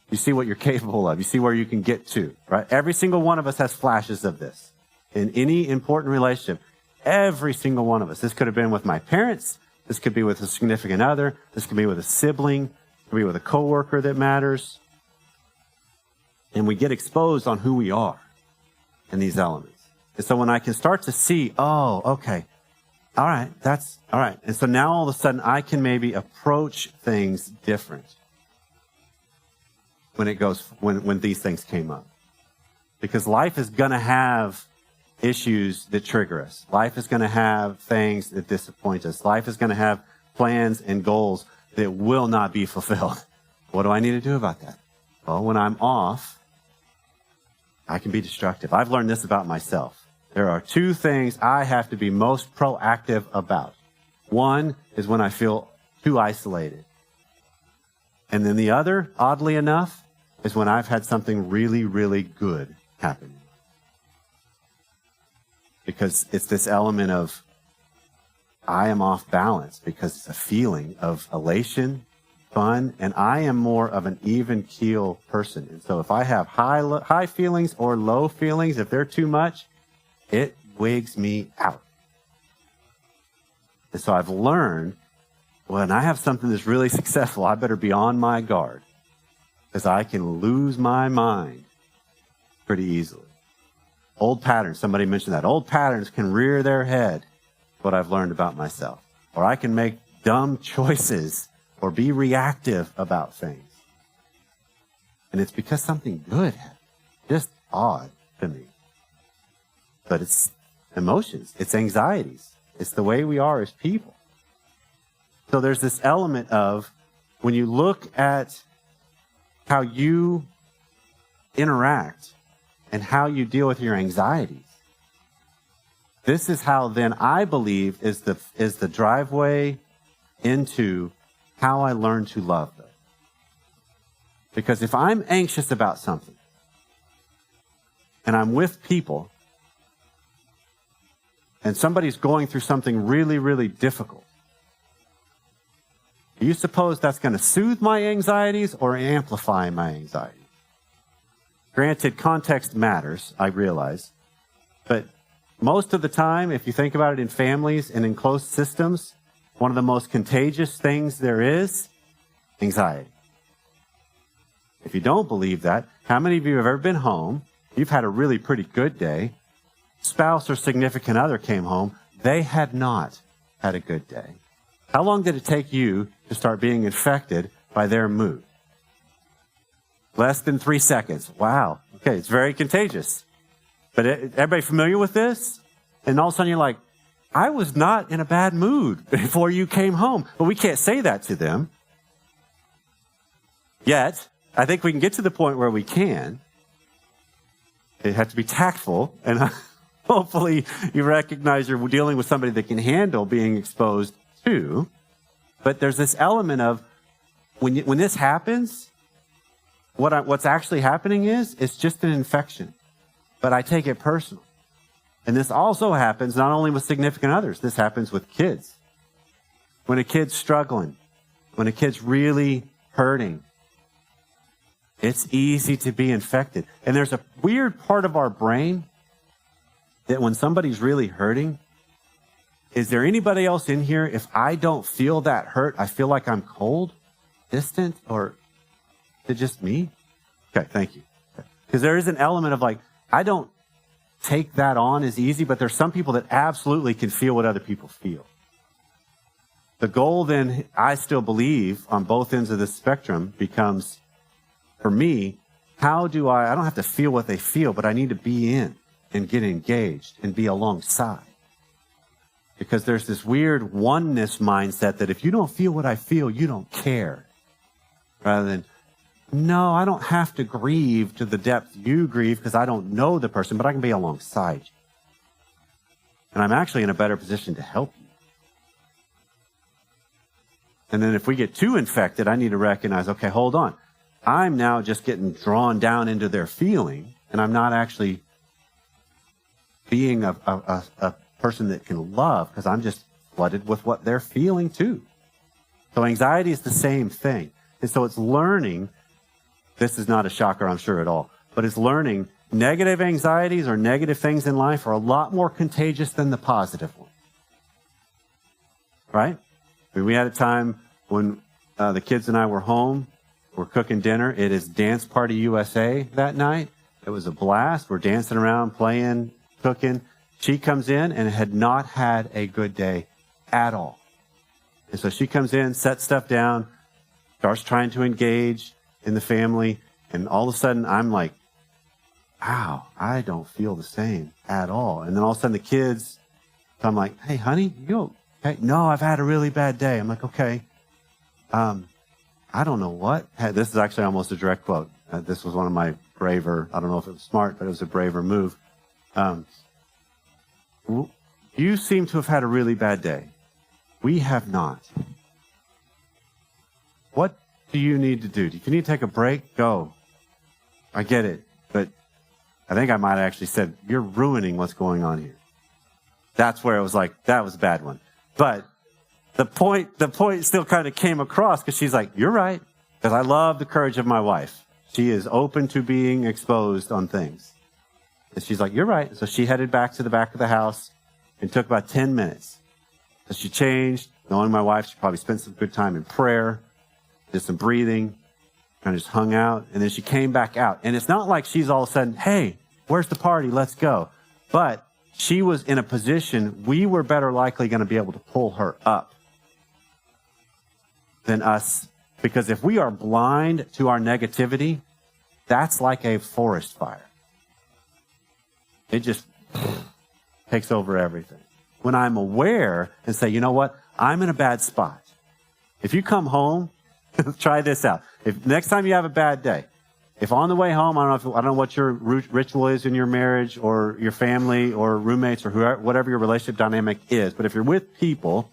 Speaker 1: You see what you're capable of. You see where you can get to, right? Every single one of us has flashes of this. In any important relationship, every single one of us. This could have been with my parents. This could be with a significant other. This could be with a sibling. It could be with a coworker that matters. And we get exposed on who we are in these elements. And so when I can start to see, oh, okay, all right, that's all right. And so now all of a sudden I can maybe approach things different when these things came up. Because life is going to have issues that trigger us. Life is going to have things that disappoint us. Life is going to have plans and goals that will not be fulfilled. What do I need to do about that? Well, when I'm off, I can be destructive. I've learned this about myself. There are 2 things I have to be most proactive about. One is when I feel too isolated. And then the other, oddly enough, is when I've had something really, really good happen. Because it's this element of I am off balance because it's a feeling of elation, fun, and I am more of an even keel person. And so if I have high feelings or low feelings, if they're too much, it wigs me out. And so I've learned when I have something that's really successful, I better be on my guard because I can lose my mind pretty easily. Old patterns, somebody mentioned that. Old patterns can rear their head, what I've learned about myself. Or I can make dumb choices or be reactive about things. And it's because something good happened. Just odd to me. But it's emotions, it's anxieties. It's the way we are as people. So there's this element of when you look at how you interact and how you deal with your anxieties, this is how then I believe is the driveway into how I learn to love them. Because if I'm anxious about something and I'm with people and somebody's going through something really, really difficult, do you suppose that's going to soothe my anxieties or amplify my anxiety? Granted, context matters, I realize. But most of the time, if you think about it in families and in close systems, one of the most contagious things there is anxiety. If you don't believe that, how many of you have ever been home, you've had a really pretty good day, spouse or significant other came home, they had not had a good day. How long did it take you to start being infected by their mood? Less than 3 seconds. Wow. Okay, it's very contagious. But everybody familiar with this? And all of a sudden you're like, I was not in a bad mood before you came home. But we can't say that to them. Yet, I think we can get to the point where we can. It has to be tactful, and hopefully you recognize you're dealing with somebody that can handle being exposed to. But there's this element of when this happens, what's actually happening is it's just an infection. But I take it personal. And this also happens not only with significant others. This happens with kids. When a kid's struggling, when a kid's really hurting, it's easy to be infected. And there's a weird part of our brain that when somebody's really hurting, is there anybody else in here, if I don't feel that hurt, I feel like I'm cold, distant, or is it just me? Okay, thank you. Because there is an element of like, I don't take that on as easy, but there's some people that absolutely can feel what other people feel. The goal then, I still believe, on both ends of the spectrum becomes, for me, how do I don't have to feel what they feel, but I need to be in and get engaged and be alongside. Because there's this weird oneness mindset that if you don't feel what I feel, you don't care. Rather than, no, I don't have to grieve to the depth you grieve because I don't know the person, but I can be alongside you. And I'm actually in a better position to help you. And then if we get too infected, I need to recognize, okay, hold on. I'm now just getting drawn down into their feeling, and I'm not actually being a person that can love because I'm just flooded with what they're feeling too. So anxiety is the same thing. And so it's learning, this is not a shocker, I'm sure, at all, but it's learning negative anxieties or negative things in life are a lot more contagious than the positive ones. Right? I mean, we had a time when the kids and I were home, we're cooking dinner. It is Dance Party USA that night. It was a blast. We're dancing around, playing, cooking. She comes in and had not had a good day at all. And so she comes in, sets stuff down, starts trying to engage in the family, and all of a sudden I'm like, wow, I don't feel the same at all. And then all of a sudden the kids, I'm like, hey, honey, you okay? No, I've had a really bad day. I'm like, okay. I don't know what. This is actually almost a direct quote. This was one of my braver, I don't know if it was smart, but it was a braver move. You seem to have had a really bad day. We have not. What do you need to do? If you need to take a break, go. I get it. But I think I might have actually said, you're ruining what's going on here. That's where it was like, that was a bad one. But the point still kind of came across because she's like, you're right. Because I love the courage of my wife. She is open to being exposed on things. And she's like, you're right. So she headed back to the back of the house and took about 10 minutes. So she changed. Knowing my wife, she probably spent some good time in prayer, did some breathing, kind of just hung out. And then she came back out. And it's not like she's all of a sudden, hey, where's the party? Let's go. But she was in a position, we were better likely going to be able to pull her up than us. Because if we are blind to our negativity, that's like a forest fire. It just takes over everything. When I'm aware and say, you know what? I'm in a bad spot. If you come home, try this out. If next time you have a bad day, if on the way home, I don't know what your ritual is in your marriage or your family or roommates or whoever, whatever your relationship dynamic is, but if you're with people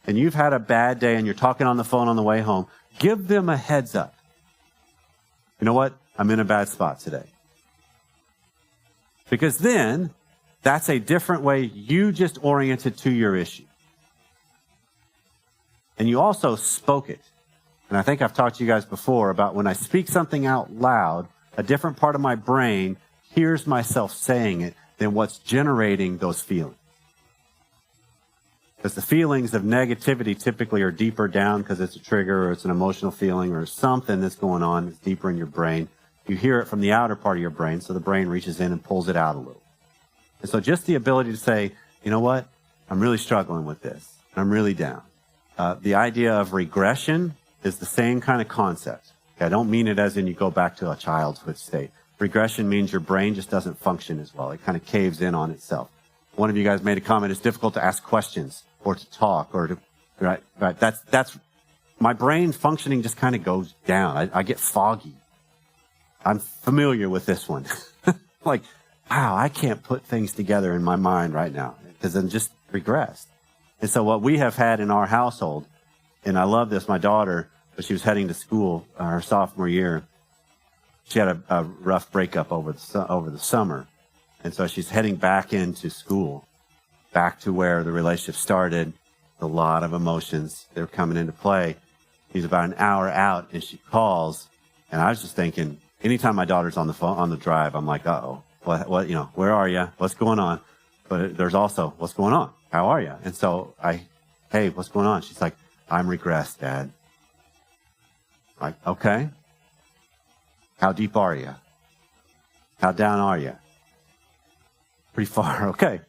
Speaker 1: and you've had a bad day and you're talking on the phone on the way home, give them a heads up. You know what? I'm in a bad spot today. Because then that's a different way you just oriented to your issue. And you also spoke it. And I think I've talked to you guys before about when I speak something out loud, a different part of my brain hears myself saying it than what's generating those feelings. Because the feelings of negativity typically are deeper down because it's a trigger or it's an emotional feeling or something that's going on that's deeper in your brain. You hear it from the outer part of your brain, so the brain reaches in and pulls it out a little. And so just the ability to say, you know what? I'm really struggling with this. I'm really down. The idea of regression is the same kind of concept. Okay, I don't mean it as in you go back to a childhood state. Regression means your brain just doesn't function as well. It kind of caves in on itself. One of you guys made a comment, it's difficult to ask questions or to talk or to, right? That's my brain functioning just kind of goes down. I get foggy. I'm familiar with this one. Like, wow, I can't put things together in my mind right now because I'm just regressed. And so what we have had in our household, and I love this, my daughter, when she was heading to school her sophomore year, she had a rough breakup over the summer. And so she's heading back into school, back to where the relationship started. A lot of emotions, they're coming into play. She's about an hour out and she calls. And I was just thinking, anytime my daughter's on the phone, on the drive, I'm like, uh-oh, what, you know, where are you? What's going on? But there's also, what's going on? How are you? And so hey, what's going on? She's like, I'm regressed, Dad. Like, okay. How deep are you? How down are you? Pretty far. Okay.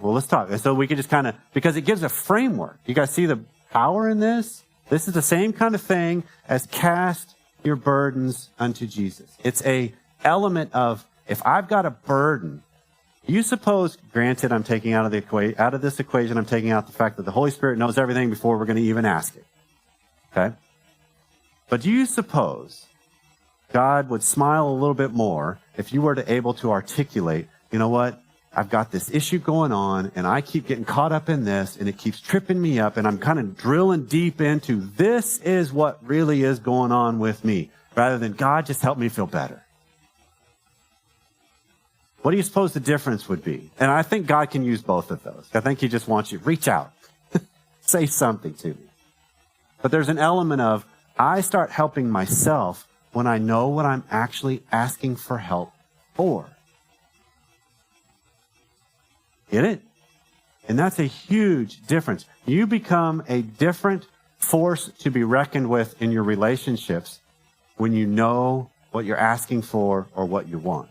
Speaker 1: Well, let's talk. So we can just kind of, because it gives a framework. You guys see the power in this? This is the same kind of thing as cast your burdens unto Jesus. It's a element of, if I've got a burden, you suppose, granted, I'm taking out of this equation, I'm taking out the fact that the Holy Spirit knows everything before we're going to even ask it. Okay? But do you suppose God would smile a little bit more if you were able to articulate, you know what? I've got this issue going on and I keep getting caught up in this and it keeps tripping me up and I'm kind of drilling deep into this is what really is going on with me rather than God, just help me feel better. What do you suppose the difference would be? And I think God can use both of those. I think he just wants you to reach out, say something to me. But there's an element of I start helping myself when I know what I'm actually asking for help for. Get it? And that's a huge difference. You become a different force to be reckoned with in your relationships when you know what you're asking for or what you want.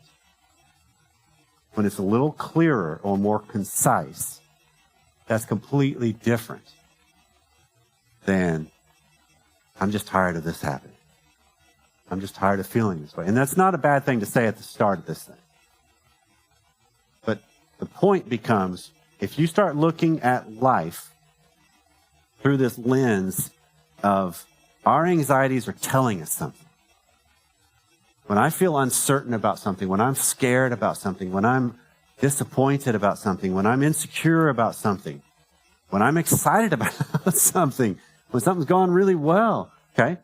Speaker 1: When it's a little clearer or more concise, that's completely different than, I'm just tired of this happening. I'm just tired of feeling this way. And that's not a bad thing to say at the start of this thing. But the point becomes, if you start looking at life through this lens of our anxieties are telling us something. When I feel uncertain about something, when I'm scared about something, when I'm disappointed about something, when I'm insecure about something, when I'm excited about something, when something's gone really well, okay?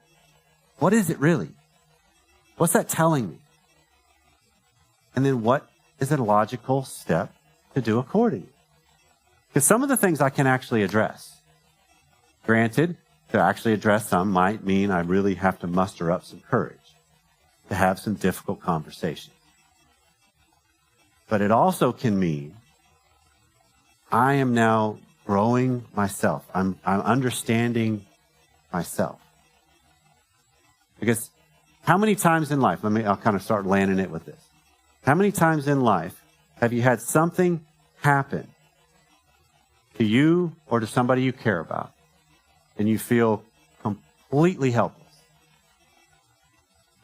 Speaker 1: What is it really? What's that telling me? And then what is a logical step to do accordingly? Because some of the things I can actually address. Granted, to actually address some might mean I really have to muster up some courage to have some difficult conversations. But it also can mean I am now growing myself. I'm understanding myself. Because how many times in life, I'll kind of start landing it with this. How many times in life have you had something happen to you or to somebody you care about, and you feel completely helpless?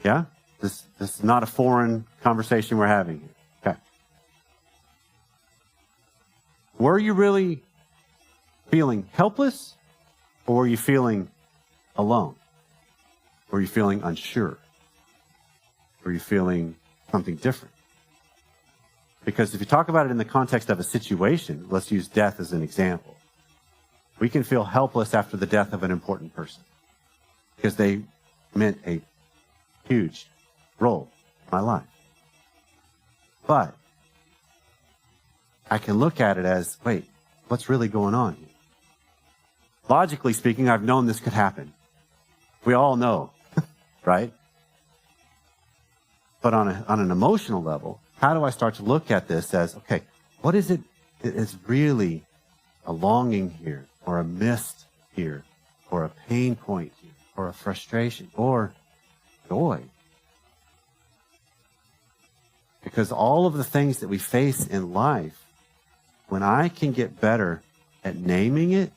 Speaker 1: Yeah? This is not a foreign conversation we're having here. Okay. Were you really feeling helpless, or were you feeling alone? Were you feeling unsure? Were you feeling something different? Because if you talk about it in the context of a situation, let's use death as an example. We can feel helpless after the death of an important person because they meant a huge role in my life. But I can look at it as, wait, what's really going on here? Logically speaking, I've known this could happen. We all know, right? But on an emotional level, how do I start to look at this as, okay, what is it that is really a longing here, or a mist here, or a pain point here, or a frustration, or joy? Because all of the things that we face in life, when I can get better at naming it,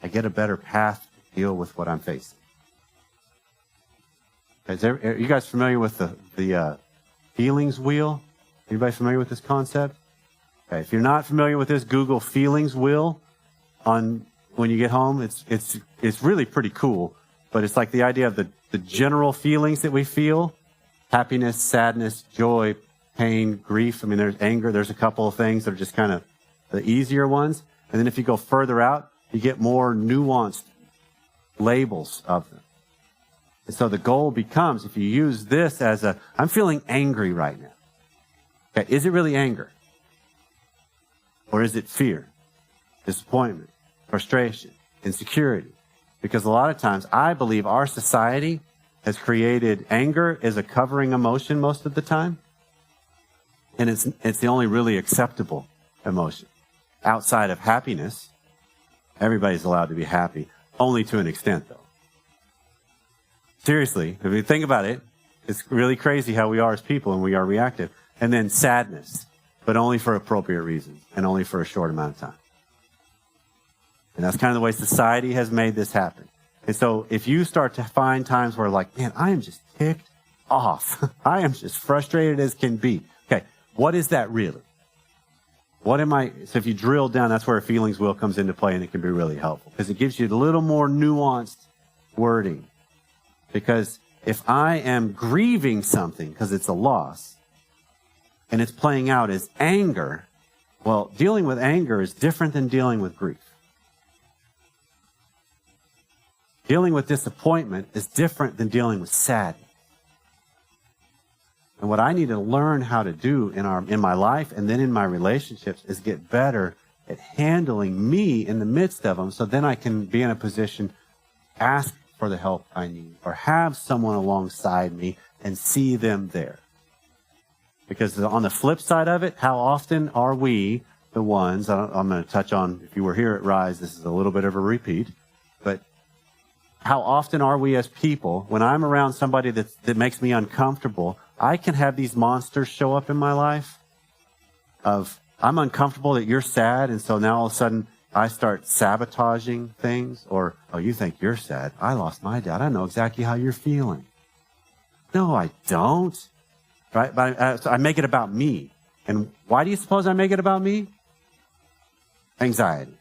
Speaker 1: I get a better path to deal with what I'm facing. Are you guys familiar with the feelings wheel? Anybody familiar with this concept? Okay, if you're not familiar with this, Google feelings wheel on when you get home. It's really pretty cool, but it's like the idea of the general feelings that we feel: happiness, sadness, joy, pain, grief. I mean, there's anger. There's a couple of things that are just kind of the easier ones. And then if you go further out, you get more nuanced labels of them. And so the goal becomes, if you use this as I'm feeling angry right now. Okay, is it really anger? Or is it fear, disappointment, frustration, insecurity? Because a lot of times I believe our society has created anger as a covering emotion most of the time. And it's the only really acceptable emotion. Outside of happiness, everybody's allowed to be happy, only to an extent though. Seriously, if you think about it, it's really crazy how we are as people, and we are reactive. And then sadness, but only for appropriate reasons and only for a short amount of time. And that's kind of the way society has made this happen. And so if you start to find times where like, man, I am just ticked off. I am just frustrated as can be. Okay, what is that really? What am I? So if you drill down, that's where a feelings wheel comes into play, and it can be really helpful because it gives you a little more nuanced wording. Because if I am grieving something because it's a loss and it's playing out as anger, well, dealing with anger is different than dealing with grief. Dealing with disappointment is different than dealing with sadness. And what I need to learn how to do in my life and then in my relationships is get better at handling me in the midst of them, so then I can be in a position, ask for the help I need, or have someone alongside me and see them there. Because on the flip side of it, how often are we the ones, I'm going to touch on, if you were here at Rise, this is a little bit of a repeat, but how often are we as people, when I'm around somebody that makes me uncomfortable, I can have these monsters show up in my life of, I'm uncomfortable that you're sad, and so now all of a sudden I start sabotaging things, or, oh, you think you're sad. I lost my dad. I know exactly how you're feeling. No, I don't. Right? But so I make it about me. And why do you suppose I make it about me? Anxiety.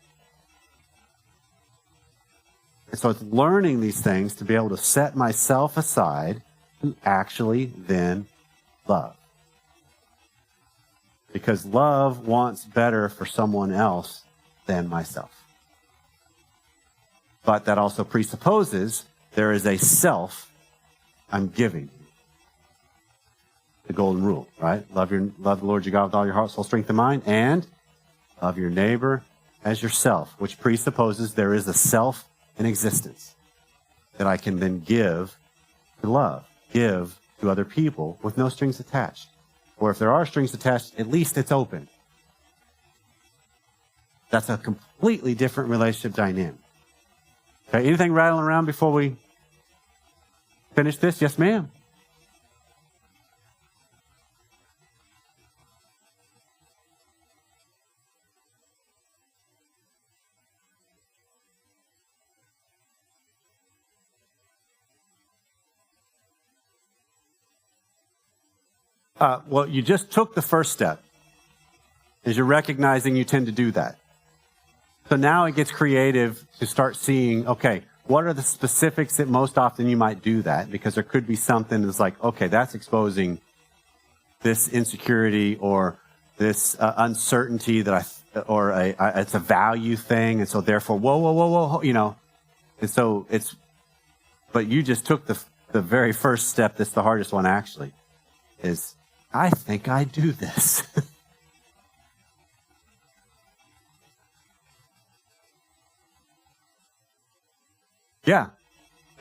Speaker 1: And so it's learning these things to be able to set myself aside and actually then love. Because love wants better for someone else than myself. But that also presupposes there is a self I'm giving you. The golden rule, right? Love the Lord your God with all your heart, soul, strength, and mind, and love your neighbor as yourself, which presupposes there is a self in existence that I can then give to love, give to other people with no strings attached. Or if there are strings attached, at least it's open. That's a completely different relationship dynamic. Okay, anything rattling around before we finish this? Yes, ma'am. Well, you just took the first step, is you're recognizing you tend to do that. So now it gets creative to start seeing, okay, what are the specifics that most often you might do that? Because there could be something that's like, okay, that's exposing this insecurity or this uncertainty that it's a value thing. And so therefore, whoa, you know. And so but you just took the very first step. That's the hardest one actually, is I think I do this. Yeah,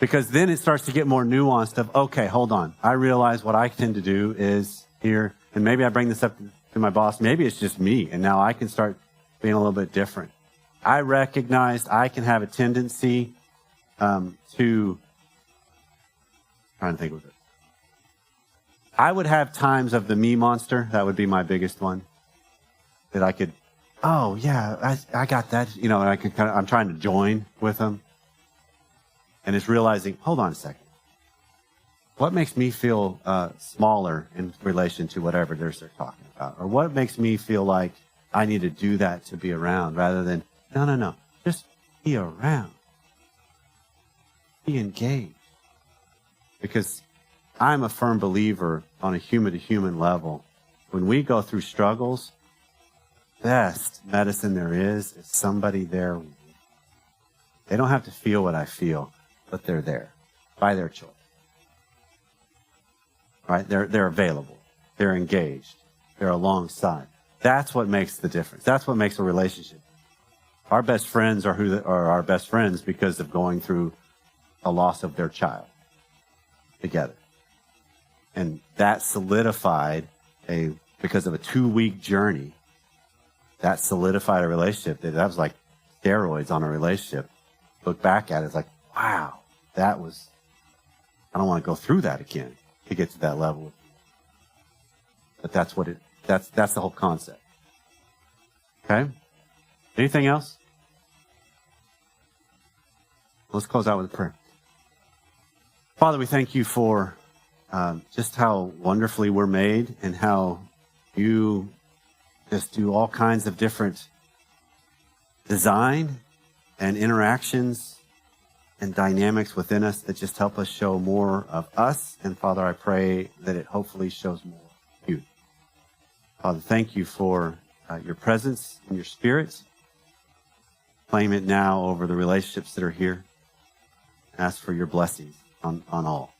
Speaker 1: because then it starts to get more nuanced of, okay, hold on. I realize what I tend to do is here, and maybe I bring this up to my boss. Maybe it's just me, and now I can start being a little bit different. I recognized I can have a tendency trying to think of it. I would have times of the me monster. That would be my biggest one. That I could, oh yeah, I got that. You know, and I can I'm trying to join with them. And it's realizing, hold on a second. What makes me feel smaller in relation to whatever they're talking about? Or what makes me feel like I need to do that to be around rather than, no. Just be around. Be engaged. Because I'm a firm believer on a human-to-human level. When we go through struggles, best medicine there is somebody there. They don't have to feel what I feel, but they're there by their choice. Right? They're available. They're engaged. They're alongside. That's what makes the difference. That's what makes a relationship. Our best friends are our best friends because of going through a loss of their child together. And that solidified because of a 2-week journey, that solidified a relationship that was like steroids on a relationship. Look back at it, it's like, wow, I don't want to go through that again to get to that level. But that's the whole concept. Okay? Anything else? Let's close out with a prayer. Father, we thank you for just how wonderfully we're made and how you just do all kinds of different design and interactions and dynamics within us that just help us show more of us. And Father, I pray that it hopefully shows more of you. Father, thank you for your presence and your spirit. Claim it now over the relationships that are here. Ask for your blessings on all.